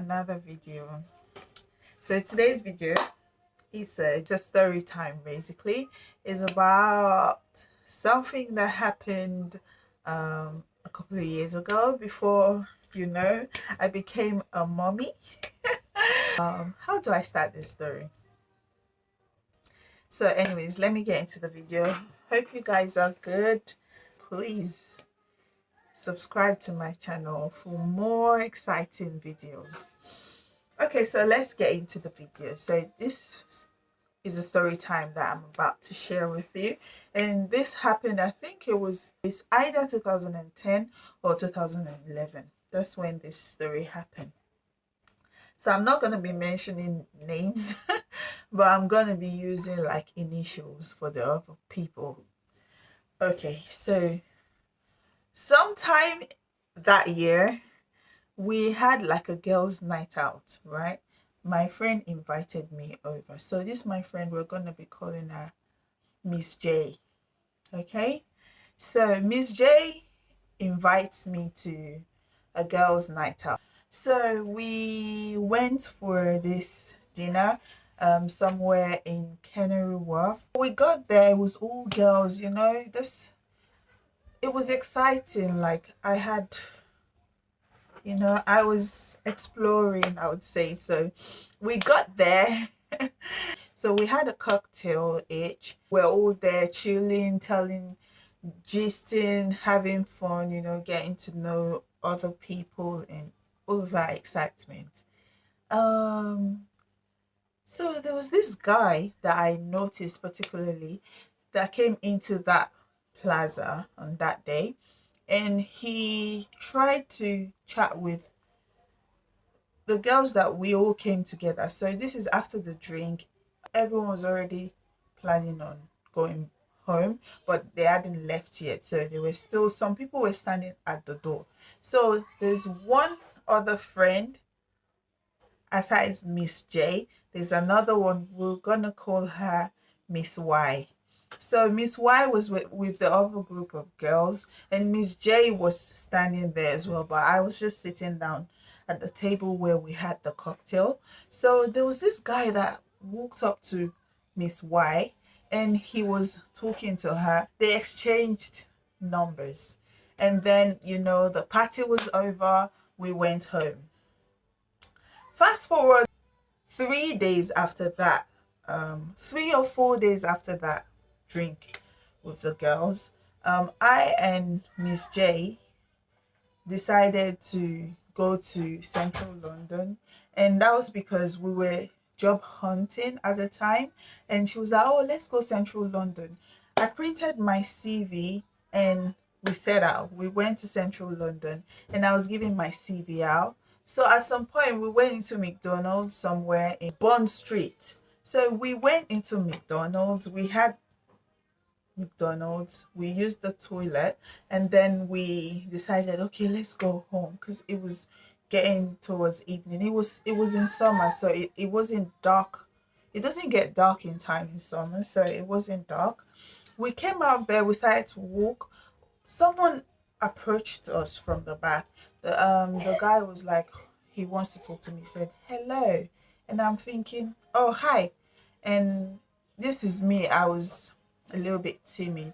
another video. So today's video is it's a story time. Basically, it's about something that happened a couple of years ago. Before I became a mommy. How do I start this story? So, anyways, let me get into the video. Hope you guys are good. Please subscribe to my channel for more exciting videos. Okay, so let's get into the video. So this is a story time that I'm about to share with you, and this happened, I think it's either 2010 or 2011. That's when this story happened. So I'm not going to be mentioning names but I'm going to be using like initials for the other people. Okay, so sometime that year we had like a girls' night out, right? My friend invited me over. So this my friend, we're gonna be calling her Miss J. Okay? So Miss J invites me to a girls' night out. So we went for this dinner somewhere in Canary Wharf. We got there, it was all girls, it was exciting. Like I was exploring, I would say. So we got there. So we had a cocktail each. We're all there chilling, telling, gisting, having fun, getting to know other people and all of that excitement. So there was this guy that I noticed particularly that came into that plaza on that day, and he tried to chat with the girls that we all came together. So this is after the drink. Everyone was already planning on going home, but they hadn't left yet. So there were still some people were standing at the door. So there's one other friend aside Miss J. There's another one. We're gonna call her Miss Y. So Miss Y was with the other group of girls, and Miss J was standing there as well, but I was just sitting down at the table where we had the cocktail. So there was this guy that walked up to Miss Y, and he was talking to her. They exchanged numbers, and then the party was over. We went home. Fast forward 3 days after that, 3 or 4 days after that drink with the girls, I and Miss J decided to go to Central London, and that was because we were job hunting at the time. And she was like, "Oh, let's go Central London." I printed my CV and we set out. We went to Central London, and I was giving my CV out. So at some point we went into McDonald's somewhere in Bond Street. So we went into McDonald's. We had McDonald's, we used the toilet, and then we decided, okay, let's go home because it was getting towards evening. It was in summer, so it wasn't dark. It doesn't get dark in time in summer, so it wasn't dark. We came out there, we started to walk. Someone approached us from the back. The guy was like, he wants to talk to me, said hello, and I'm thinking, oh, hi. And this is me. I was a little bit timid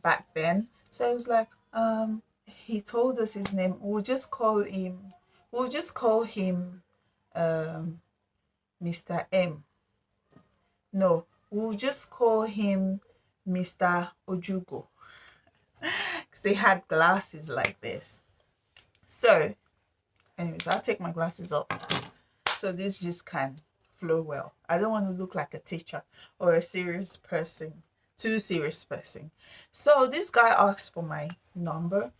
back then. So I was like, he told us his name. We'll just call him Mr. M. No, we'll just call him Mr. Ojugo. Because he had glasses like this. So, anyways, I'll take my glasses off so this just can flow well. I don't want to look like a teacher or a serious person. Too serious person. So this guy asked for my number.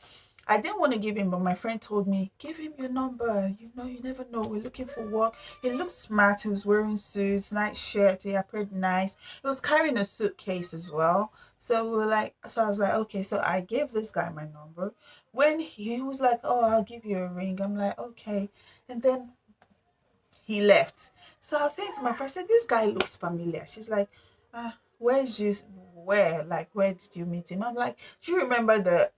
I didn't want to give him, but my friend told me, give him your number. You never know. We're looking for work. He looked smart. He was wearing suits, nice shirt. He appeared nice. He was carrying a suitcase as well. So I was like, okay. So I gave this guy my number. When he was like, oh, I'll give you a ring. I'm like, okay. And then he left. So I was saying to my friend, I said, this guy looks familiar. She's like, where did you meet him? I'm like, do you remember the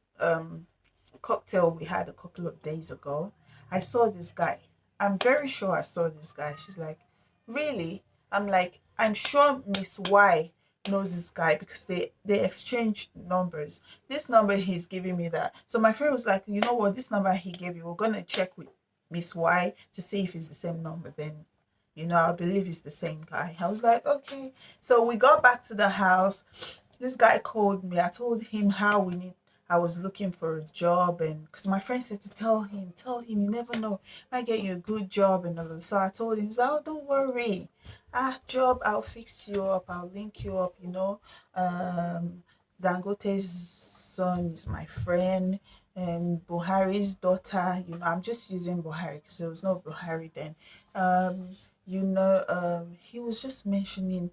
cocktail we had a couple of days ago? I saw this guy I'm very sure I saw this guy. She's like, really? I'm like, I'm sure Miss Y knows this guy because they exchange numbers. This number he's giving me that. So my friend was like, you know what, this number he gave you, we're gonna check with Miss Y to see if it's the same number. Then, I believe it's the same guy. I was like, okay. So we got back to the house. This guy called me. I told him how I was looking for a job, and because my friend said to tell him, you never know, might get you a good job and all that. So I told him, he's like, oh, don't worry, job, I'll fix you up, I'll link you up. Um, Dangote's son is my friend, and Buhari's daughter. I'm just using Buhari because there was no Buhari then. He was just mentioning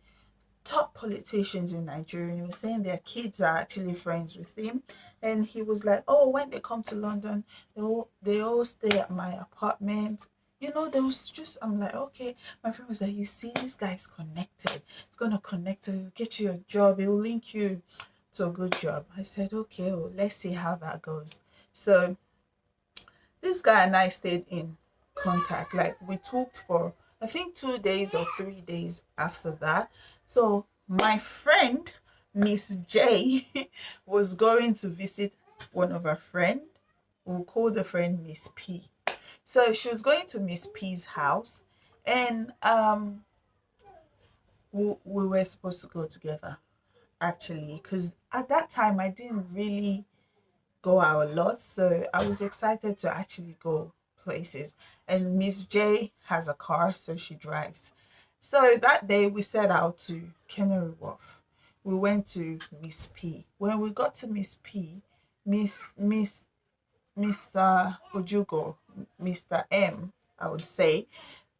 top politicians in Nigeria. He was saying their kids are actually friends with him. And he was like, oh, when they come to London, they all stay at my apartment. There was just, I'm like, okay. My friend was like, you see, this guy's connected. It's going to connect to get you a job. He'll link you to a good job. I said, okay, well, let's see how that goes. So this guy and I stayed in contact. Like, we talked for, I think, 2 days or 3 days after that. So my friend, Miss J, was going to visit one of her friend. We'll call the friend Miss P. So she was going to Miss P's house, and we were supposed to go together, actually, because at that time I didn't really go out a lot, so I was excited to actually go places. And Miss J has a car, so she drives. So that day we set out to Canary Wharf. We went to Miss P. When we got to Miss P, Mr. Ojugo, Mr. M, I would say,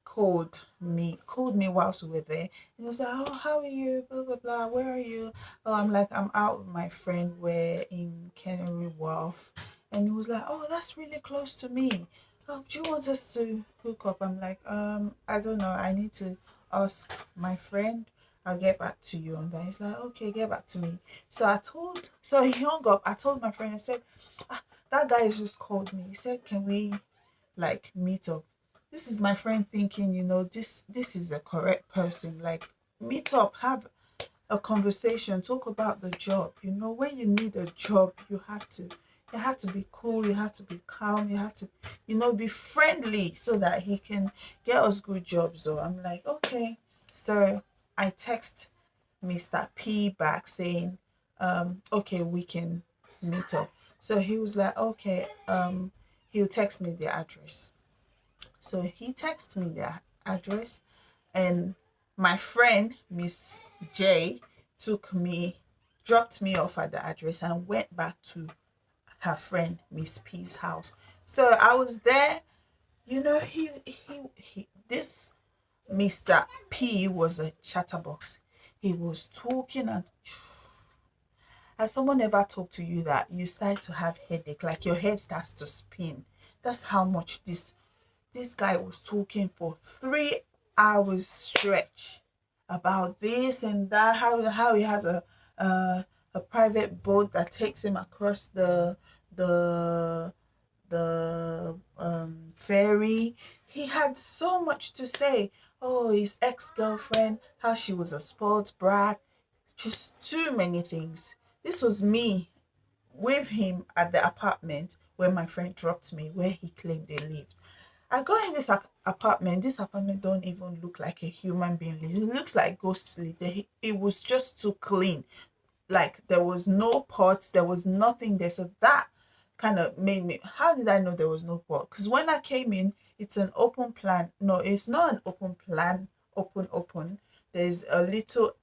called me whilst we were there. He was like, oh, how are you? Blah blah blah. Where are you? Oh, I'm like, I'm out with my friend. We're in Canary Wharf. And he was like, oh, that's really close to me. Oh, do you want us to hook up? I'm like, I don't know. I need to ask my friend. I'll get back to you on that. He's like, okay, get back to me. So he hung up. I told my friend, I said, that guy has just called me. He said, can we like meet up? This is my friend thinking, this is the correct person. Like, meet up, have a conversation, talk about the job. When you need a job, you have to be cool, you have to be calm, you have to, be friendly so that he can get us good jobs. So I'm like, okay. So I text Mr. P back saying, okay, we can meet up. So he was like, okay, he'll text me the address. So he texted me the address, and my friend, Miss J, dropped me off at the address and went back to her friend, Miss P's house. So I was there, this Mr. P was a chatterbox. He was talking, and has someone ever talked to you that you start to have headache, like your head starts to spin? That's how much this guy was talking for 3 hours stretch about this and that, how he has a private boat that takes him across the ferry. He had so much to say. Oh, his ex-girlfriend, how she was a sports brat, just too many things. This was me with him at the apartment where my friend dropped me, where he claimed they lived. I got in this apartment. This apartment don't even look like a human being. It looks like ghost sleep. It was just too clean. Like, there was no pots, there was nothing there. So that kind of made me, how did I know there was no pot? Because when I came in, it's an open plan. No, it's not an open plan, open. There's a little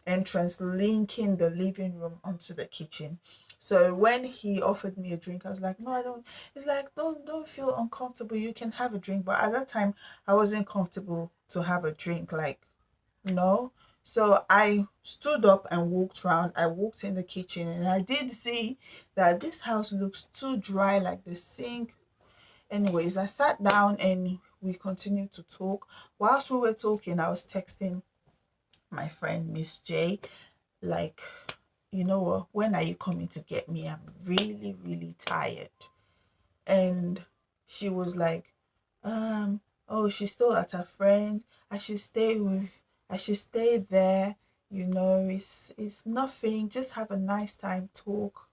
entrance linking the living room onto the kitchen. So when he offered me a drink, I was like, no, I don't. It's like, don't feel uncomfortable. You can have a drink. But at that time, I wasn't comfortable to have a drink. Like, no. So I stood up and walked around. I walked in the kitchen, and I did see that this house looks too dry, like the sink. Anyways, I sat down and we continued to talk. Whilst we were talking, I was texting my friend Miss J, like, you know what, when are you coming to get me? I'm really, really tired. And she was like, Oh, she's still at her friend. I should stay with, I should stay there. It's nothing. Just have a nice time, talk.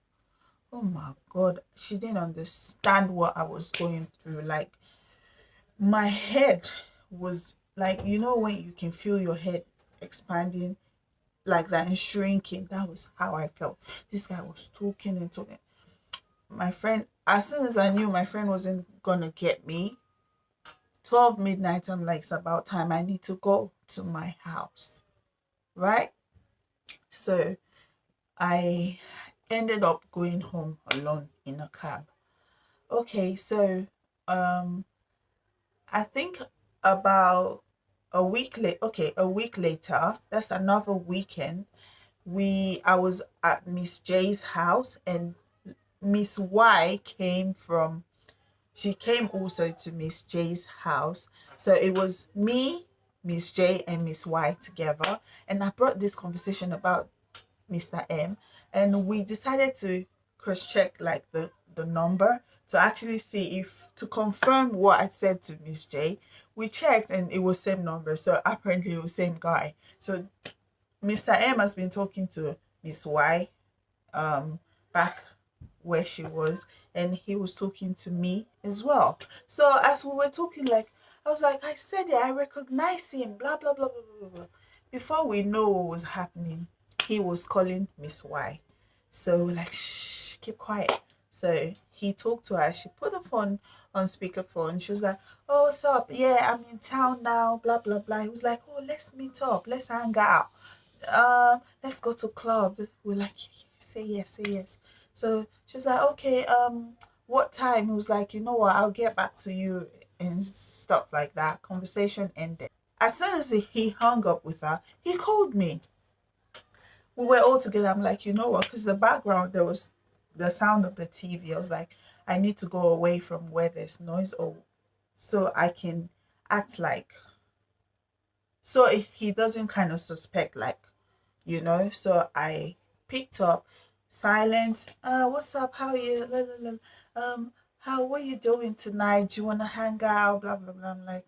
Oh my God, she didn't understand what I was going through. Like, my head was like, when you can feel your head expanding like that and shrinking. That was how I felt. This guy was talking and talking. My friend, as soon as I knew my friend wasn't gonna get me, 12 midnight, I'm like, it's about time. I need to go to my house, right? So I ended up going home alone in a cab. Okay, so um I think about a week later, that's another weekend, I was at Miss J's house, and Miss Y came from she came also to Miss J's house. So it was me, Miss J, and Miss Y together. And I brought this conversation about Mr. M, and we decided to cross check like the number to actually see if to confirm what I said to Miss J. We checked and it was same number, so apparently it was same guy. So Mr. M has been talking to Miss Y back where she was, and he was talking to me as well. So as we were talking, like, I was like, I said it, I recognize him, blah blah blah blah blah blah. Before we know what was happening, he was calling Miss Y. So we're like, shh, keep quiet. So he talked to her. She put the phone on speakerphone. She was like, oh, what's up? Yeah, I'm in town now, blah blah blah. He was like, oh, let's meet up, let's hang out, let's go to club. We're like, yeah, yeah, say yes, say yes. So she's like, okay, what time? He was like, you know what, I'll get back to you and stuff like that. Conversation ended. As soon as he hung up with her, he called me. We were all together. I'm like, you know what, because the background, there was the sound of the TV. I was like, I need to go away from where there's noise, or so I can act like, so if he doesn't kind of suspect, like, so I picked up, silent. What's up, how are you, la, la, la. How, what are you doing tonight? Do you want to hang out, blah blah blah. I'm like,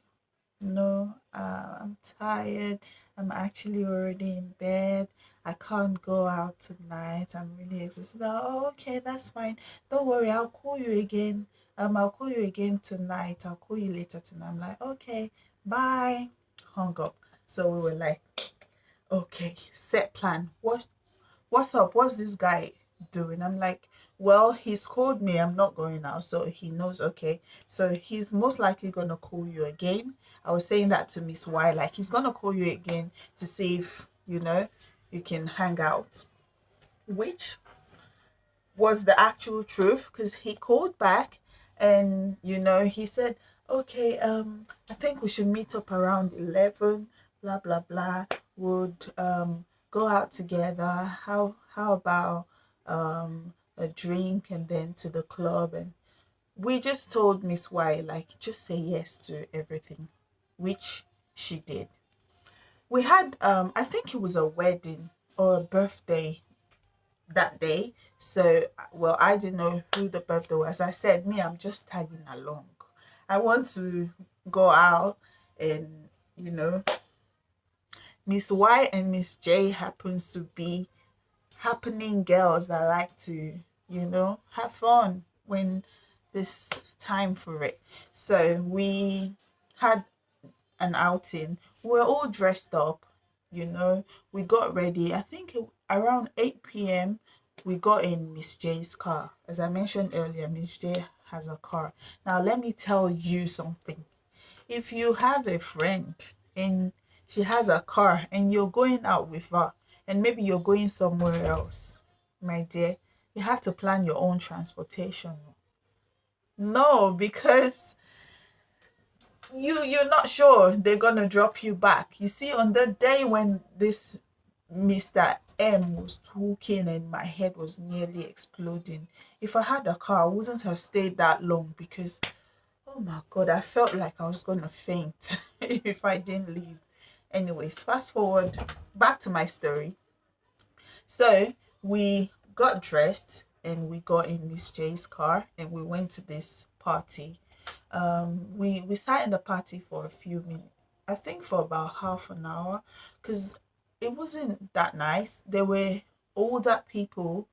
no, I'm tired. I'm actually already in bed. I can't go out tonight. I'm really exhausted. Oh, okay, that's fine. Don't worry, I'll call you again. I'll call you again tonight. I'll call you later tonight. I'm like, okay, bye. Hung up. So we were like, okay, set plan. What's up? What's this guy doing? I'm like, well, he's called me. I'm not going out. So he knows, okay. So he's most likely gonna call you again. I was saying that to Miss Y, like, he's gonna call you again to see if, you can hang out. Which was the actual truth, because he called back, and he said, okay, I think we should meet up around 11, blah blah blah. Would go out together. How about a drink and then to the club? And we just told Miss Y, like, just say yes to everything, which she did. We had, I think it was a wedding or a birthday that day. So, well, I didn't know who the birthday was. I said, me, I'm just tagging along. I want to go out, and, you know, Miss Y and Miss J happens to be happening girls that like to, have fun when there's time for it. So we had an outing. We were all dressed up, we got ready. I think around 8 p.m. we got in Miss J's car. As I mentioned earlier, Miss J has a car. Now, let me tell you something. If you have a friend and she has a car and you're going out with her, and maybe you're going somewhere else, my dear, you have to plan your own transportation. No, because you're not sure they're gonna drop you back. You see, on the day when this Mr. M was talking and my head was nearly exploding, if I had a car, I wouldn't have stayed that long, because oh my God, I felt like I was gonna faint if I didn't leave. Anyways, fast forward back to my story. So we got dressed and we got in Miss J's car and we went to this party. We sat in the party for a few minutes, I think for about half an hour, because it wasn't that nice. There were older people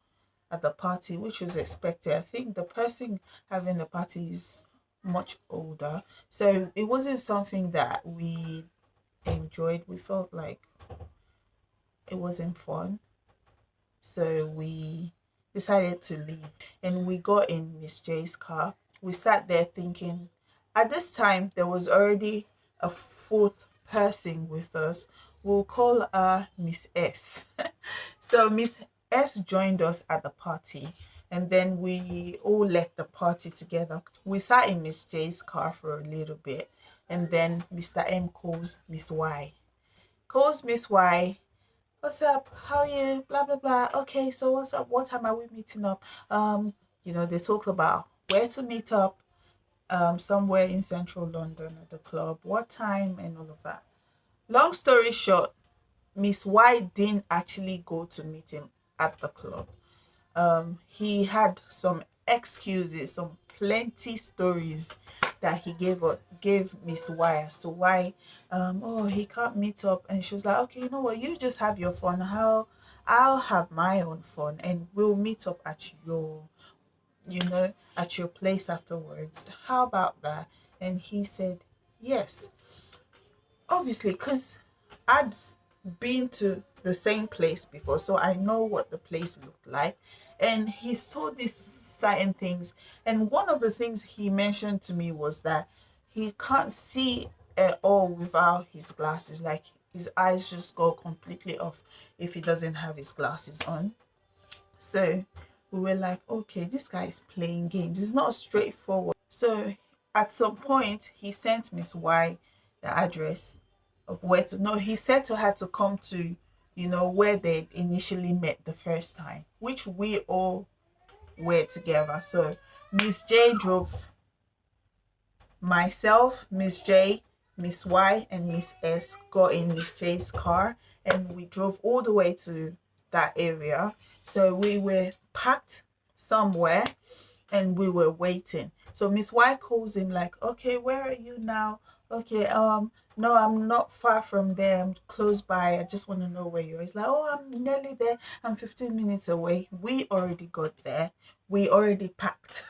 at the party, which was expected. I think the person having the party is much older, so it wasn't something that we enjoyed. We felt like it wasn't fun, so we decided to leave. And we got in Miss J's car. We sat there thinking, at this time, there was already a fourth person with us. We'll call her Miss S. So Miss S joined us at the party, and then we all left the party together. We sat in Miss J's car for a little bit, and then Mr. M calls Miss Y. Calls Miss Y, what's up? How are you? Blah blah blah. Okay, so what's up? What time are we meeting up? They talk about where to meet up, somewhere in central London at the club, what time and all of that. Long story short, Miss Y didn't actually go to meet him at the club. He had some excuses, some plenty stories that he gave Miss Y as to why he can't meet up. And she was like, okay, you know what, you just have your fun, how I'll have my own fun, and we'll meet up at your place afterwards. How about that? And he said yes, obviously, because I'd been to the same place before, so I know what the place looked like. And he told me certain things, and one of the things he mentioned to me was that he can't see at all without his glasses. Like his eyes just go completely off if he doesn't have his glasses on. So we were like, okay, this guy is playing games. It's not straightforward. So at some point, he sent Miss Y the address of where to. No, he said to her to come to, where they initially met the first time, which we all were together. So Miss J drove myself, Miss J, Miss Y, and Miss S got in Miss J's car, and we drove all the way to that area. So we were packed somewhere and we were waiting. So Miss Y calls him like, okay, where are you now? Okay, no, I'm not far from there. I'm close by. I just want to know where you are. He's like, oh, I'm nearly there. I'm 15 minutes away. We already got there. We already packed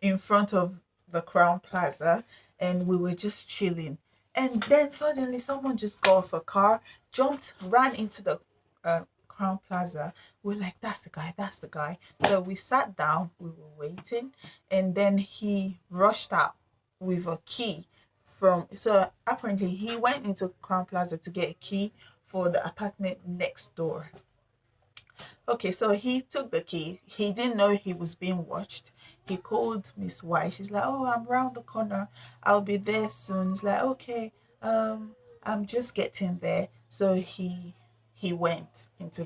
in front of the Crown Plaza, and we were just chilling. And then suddenly someone just got off a car, jumped, ran into the Crown Plaza. We're like, that's the guy, that's the guy. So we sat down, we were waiting, and then he rushed out with a key so apparently he went into Crown Plaza to get a key for the apartment next door. Okay, so he took the key. He didn't know he was being watched. He called Miss Y. She's like, oh, I'm around the corner. I'll be there soon. He's like, okay, I'm just getting there. So he went into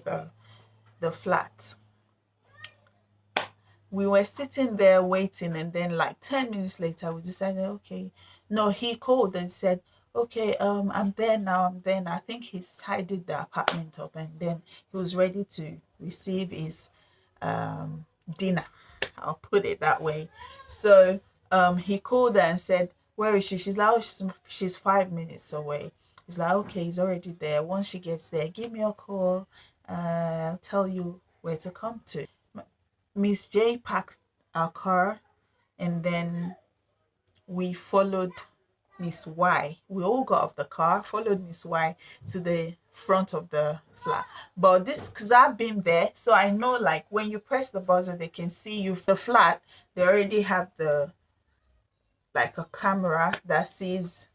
the flat. We were sitting there waiting, and then like 10 minutes later we decided, okay, no, he called and said, okay, I'm there now, I think he's tidied the apartment up, and then he was ready to receive his dinner, I'll put it that way. So he called her and said, where is she? She's like, oh, she's 5 minutes away. He's like, okay, he's already there. Once she gets there, give me a call. I'll tell you where to come to. Miss J packed our car, and then we followed Miss Y. We all got off the car, followed Miss Y to the front of the flat. But this, because I've been there, so I know like when you press the buzzer, they can see you. The flat, they already have like a camera that sees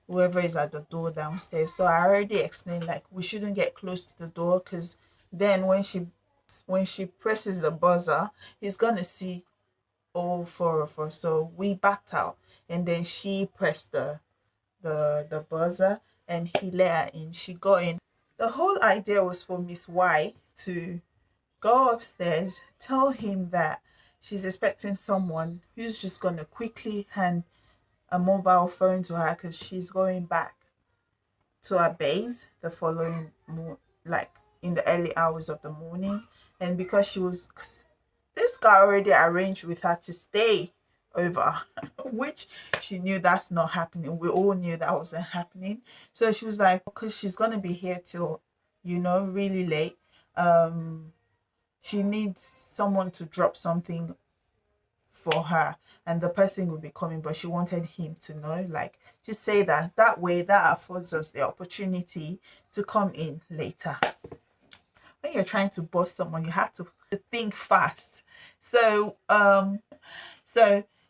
whoever is at the door downstairs. So I already explained like we shouldn't get close to the door, because then when she presses the buzzer, he's gonna see all four of us. So we backed out, and then she pressed the buzzer, and he let her in. She got in. The whole idea was for Miss Y to go upstairs, tell him that she's expecting someone who's just gonna quickly hand a mobile phone to her, because she's going back to her base the following like in the early hours of the morning. And because this guy already arranged with her to stay over, which she knew that's not happening. We all knew that wasn't happening. So she was like, because she's gonna be here till, really late. She needs someone to drop something for her, and the person will be coming, but she wanted him to know, like, just say that way that affords us the opportunity to come in later. When you're trying to boss someone, you have to think fast. So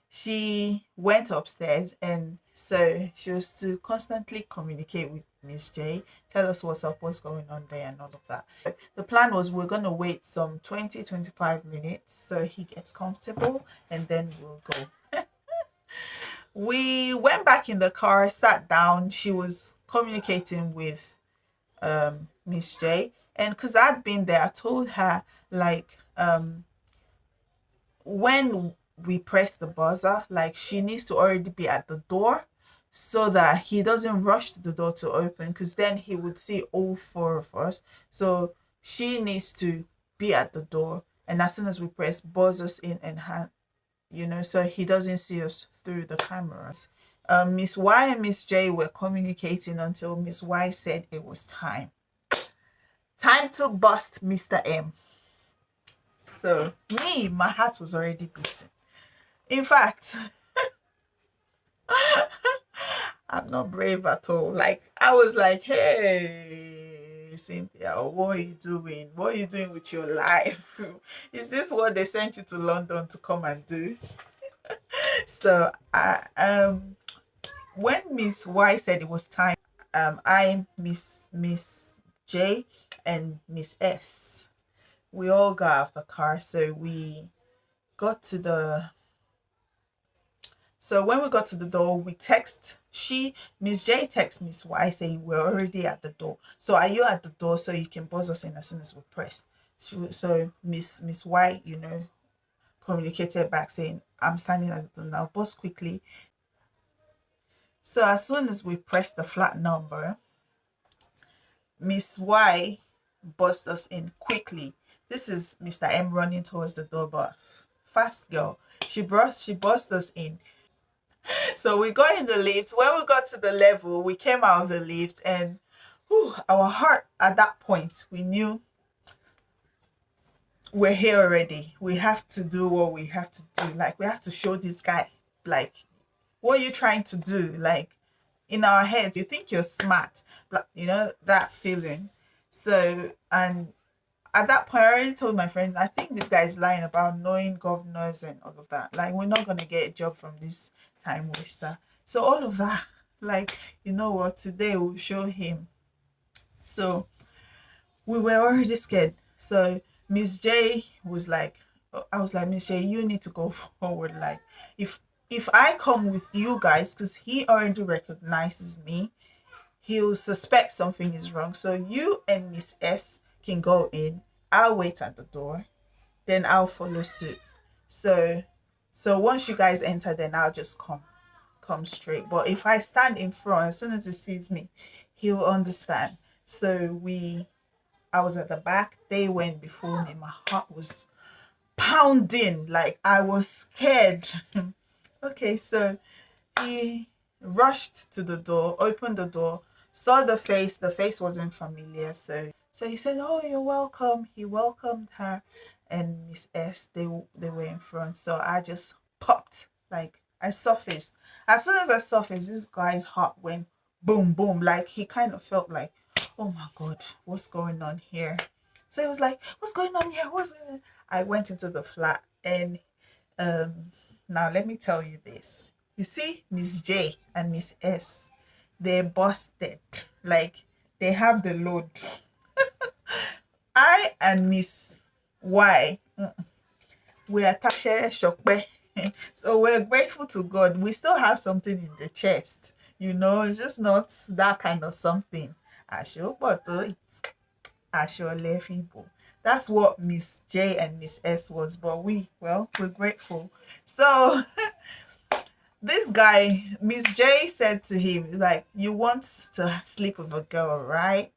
she went upstairs, and so she was to constantly communicate with Miss J, tell us what's up, what's going on there, and all of that. The plan was we're going to wait some 20-25 minutes so he gets comfortable, and then we'll go. We went back in the car, sat down. She was communicating with Miss J, and because I'd been there, I told her, like, when we press the buzzer, like, she needs to already be at the door so that he doesn't rush to the door to open, because then he would see all four of us. So she needs to be at the door, and as soon as we press, buzz us in and hand, so he doesn't see us through the cameras. Miss Y and Miss J were communicating until Miss Y said it was time. Time to bust Mr. M. So me, my heart was already beating. In fact, I'm not brave at all. Like, I was like, hey, Cynthia, what are you doing? What are you doing with your life? Is this what they sent you to London to come and do? So when Miss Y said it was time, I, Miss J, and Miss S, we all got out of the car. So we got to the So when we got to the door, Miss J texts Miss Y saying we're already at the door. So are you at the door so you can buzz us in as soon as we press? So Miss Y, communicated back saying, I'm standing at the door now, buzz quickly. So as soon as we press the flat number, Miss Y buzzed us in quickly. This is Mr. M running towards the door, but fast girl. She buzzed us in. So we got in the lift. When we got to the level, we came out of the lift, and our heart at that point, we knew we're here already. We have to do what we have to do. Like, we have to show this guy, like, what are you trying to do? Like, in our heads, you think you're smart, but that feeling. So, and at that point, I already told my friend, I think this guy is lying about knowing governors and all of that. Like, we're not going to get a job from this time waster. So all of that, like, you know what, today we'll show him. So we were already scared. So Miss J was like, I was like, Miss J, you need to go forward. Like, if I come with you guys, because he already recognizes me, he'll suspect something is wrong. So you and Miss S can go in. I'll wait at the door. Then I'll follow suit. So once you guys enter, then I'll just come straight. But if I stand in front, as soon as he sees me, he'll understand. So I was at the back. They went before me. My heart was pounding. Like, I was scared. Okay, so he rushed to the door, opened the door, saw the face. The face wasn't familiar. So he said, oh, you're welcome. He welcomed her and Miss S. They were in front. So I just popped. Like, I surfaced. As soon as I surfaced, this guy's heart went boom, boom. Like, he kind of felt like, oh my God, what's going on here? So he was like, what's going on here? I went into the flat, and now let me tell you this. You see, Miss J and Miss S, they're busted. Like, they have the load. I and Miss Y, we are Tashere Shokbe. So we're grateful to God. We still have something in the chest. It's just not that kind of something. That's what Miss J and Miss S was. But we're grateful. So this guy, Miss J said to him, like, you want to sleep with a girl, right?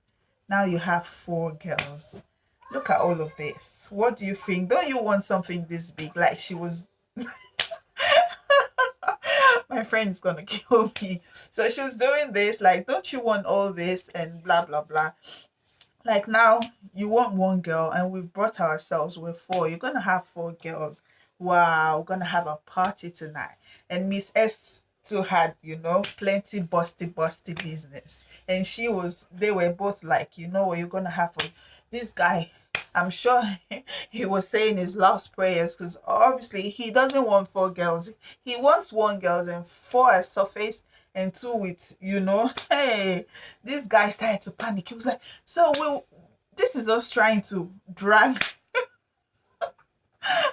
Now you have 4 girls. Look at all of this. What do you think? Don't you want something this big? Like, she was My friend is gonna kill me. So she was doing this, like, don't you want all this and blah blah blah. Like, now you want one girl and we've brought ourselves, we're four. You're gonna have four girls. Wow, we're gonna have a party tonight. And Miss S too had, plenty busty business. And they were both like, what you're gonna have for this guy. I'm sure he was saying his last prayers, because obviously he doesn't want four girls. He wants one girl and four at surface and two with, hey, this guy started to panic. He was like, so this is us trying to drag.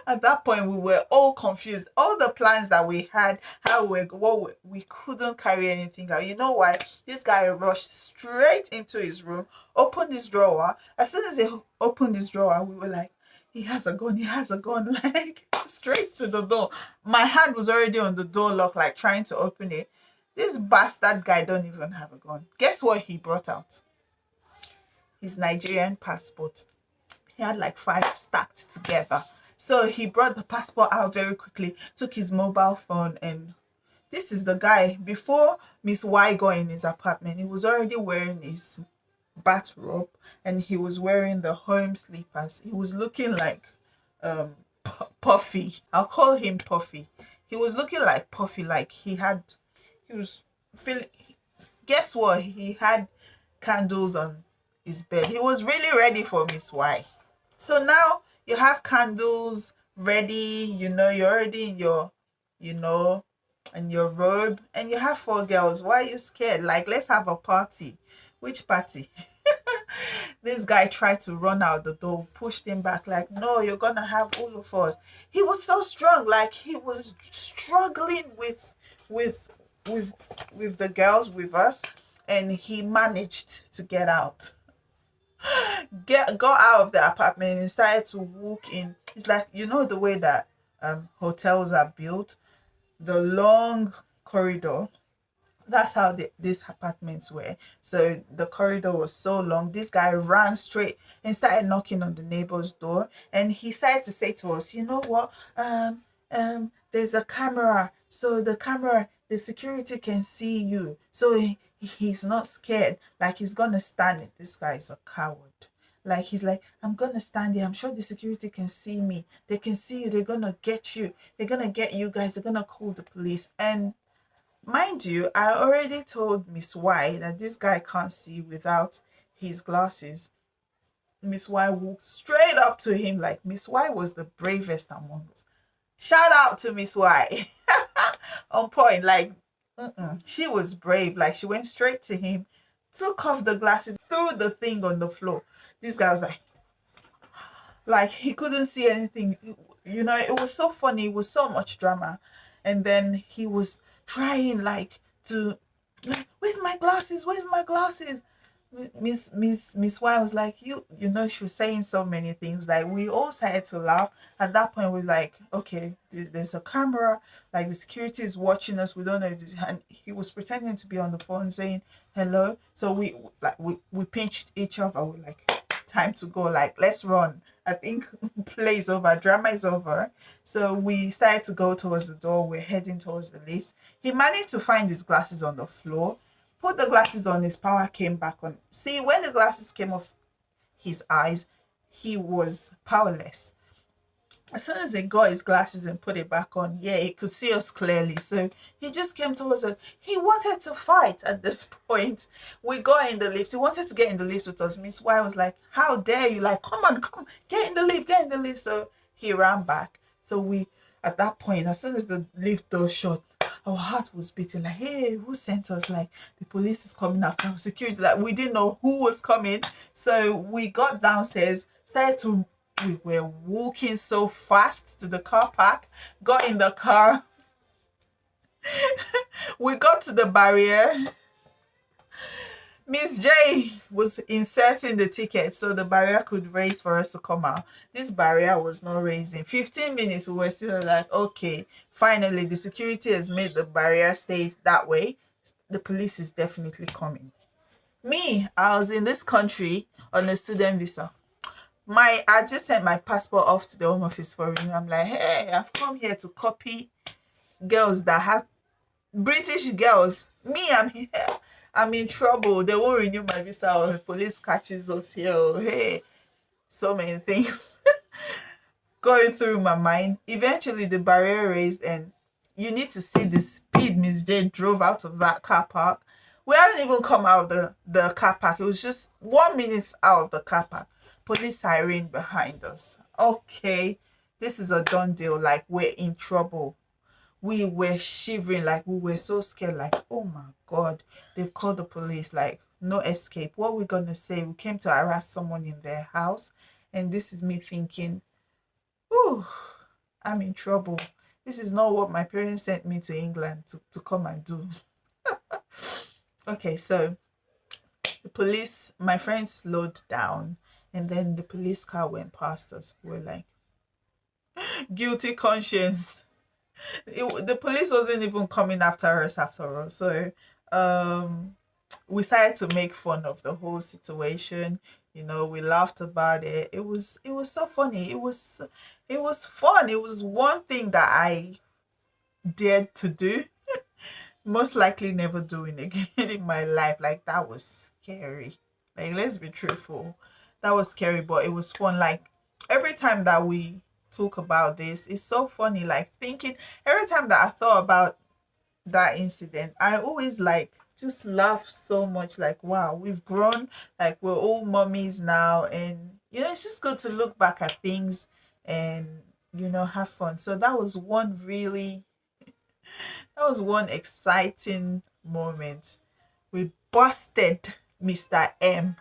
At that point, we were all confused. All the plans that we had, how we couldn't carry anything out. You know why? This guy rushed straight into his room, opened his drawer. As soon as he opened his drawer, we were like, he has a gun, he has a gun, like straight to the door. My hand was already on the door lock, like trying to open it. This bastard guy don't even have a gun. Guess what he brought out? His Nigerian passport. He had like 5 stacked together. So he brought the passport out very quickly, took his mobile phone, and this is the guy. Before Miss Y got in his apartment, he was already wearing his bathrobe and he was wearing the home slippers. He was looking like Puffy. I'll call him Puffy. He was looking like Puffy, like he was feeling, guess what? He had candles on his bed. He was really ready for Miss Y. So now you have candles ready, you're already in your, in your robe, and you have 4 girls. Why are you scared? Like, let's have a party. Which party? This guy tried to run out the door, pushed him back, like, no, you're gonna have all of us. He was so strong, like he was struggling with the girls, with us, and he managed to get out. Got out of the apartment and started to walk in. It's like, the way that hotels are built, the long corridor. That's how these apartments were. So the corridor was so long. This guy ran straight and started knocking on the neighbor's door, and he started to say to us, you know what, there's a camera, so the security can see you, so he's not scared, like he's gonna stand it. This guy is a coward. Like, he's like, I'm gonna stand here, I'm sure the security can see me, they can see you, they're gonna get you, they're gonna get you guys, they're gonna call the police. And mind you, I already told Miss Y that this guy can't see without his glasses. Miss Y walked straight up to him. Like, Miss Y was the bravest among us. Shout out to Miss Y. On point. Like, she was brave. Like, she went straight to him, took off the glasses, threw the thing on the floor. This guy was like he couldn't see anything. It was so funny. It was so much drama. And then he was trying, like, to, where's my glasses? Where's my glasses? Miss Y was like, she was saying so many things. Like, we all started to laugh. At that point, we were like, okay, there's a camera. Like, the security is watching us. We don't know if this, and he was pretending to be on the phone saying hello. So we pinched each other. We're like, time to go. Like, let's run. I think play is over, drama is over. So we started to go towards the door. We're heading towards the lift. He managed to find his glasses on the floor, put the glasses on, his power came back on. See, when the glasses came off his eyes, he was powerless. As soon as he got his glasses and put it back on, yeah, he could see us clearly. So he just came towards us. He wanted to fight at this point. We got in the lift. He wanted to get in the lift with us. Miss Y was like, how dare you? Like, come on, get in the lift, get in the lift. So he ran back. So at that point, as soon as the lift door shut, our heart was beating, like, hey, who sent us? Like, the police is coming after our security. Like, we didn't know who was coming. So we got downstairs, we were walking so fast to the car park, got in the car. We got to the barrier. Miss J was inserting the ticket so the barrier could raise for us to come out. This barrier was not raising. 15 minutes, we were still like, okay, finally the security has made the barrier stay that way. The police is definitely coming. Me, I was in this country on a student visa. I just sent my passport off to the Home Office for renewal. I'm like, hey, I've come here to copy girls that have British girls. Me, I'm here. I'm in trouble. They won't renew my visa or the police catches us here. Oh, hey, so many things going through my mind. Eventually, the barrier raised, and you need to see the speed Miss J drove out of that car park. We hadn't even come out of the car park. It was just 1 minute out of the car park. Police siren behind us. Okay, this is a done deal. Like, we're in trouble. We were shivering, like we were so scared, like, oh my god, they've called the police, like no escape. What we gonna say? We came to harass someone in their house. And this is me thinking, oh, I'm in trouble. This is not what my parents sent me to England to come and do. Okay, so the police, my friend slowed down, and then the police car went past us. We're like, guilty conscience. The police wasn't even coming after us after all. So um we started to make fun of the whole situation. We laughed about it. It was so funny. It was fun. It was one thing that I dared to do, most likely never doing again in my life. Like, that was scary. Like, let's be truthful, that was scary, but it was fun. Like, every time that we talk about this, it's so funny. Like, thinking, every time that I thought about that incident, I always like just laugh so much. Like, wow, we've grown. Like, we're all mummies now, and it's just good to look back at things and have fun. So that was one exciting moment. We busted Mr. M.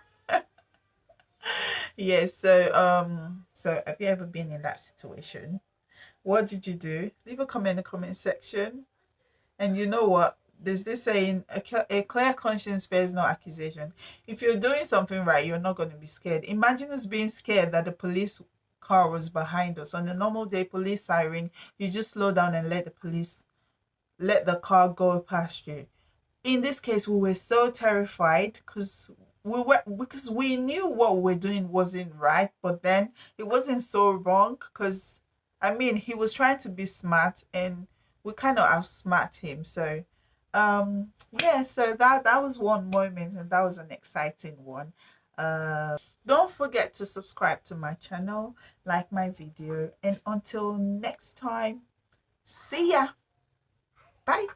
Yes. So have you ever been in that situation? What did you do? Leave a comment in the comment section. And you know what? There's this saying, a clear conscience fears no accusation. If you're doing something right, you're not going to be scared. Imagine us being scared that the police car was behind us. On a normal day, police siren, you just slow down and let the car go past you. In this case, we were so terrified because we knew what we were doing wasn't right, but then it wasn't so wrong, because I mean, he was trying to be smart, and we kind of outsmart him. So yeah, so that was one moment, and that was an exciting one. Don't forget to subscribe to my channel, like my video, and until next time, see ya. Bye.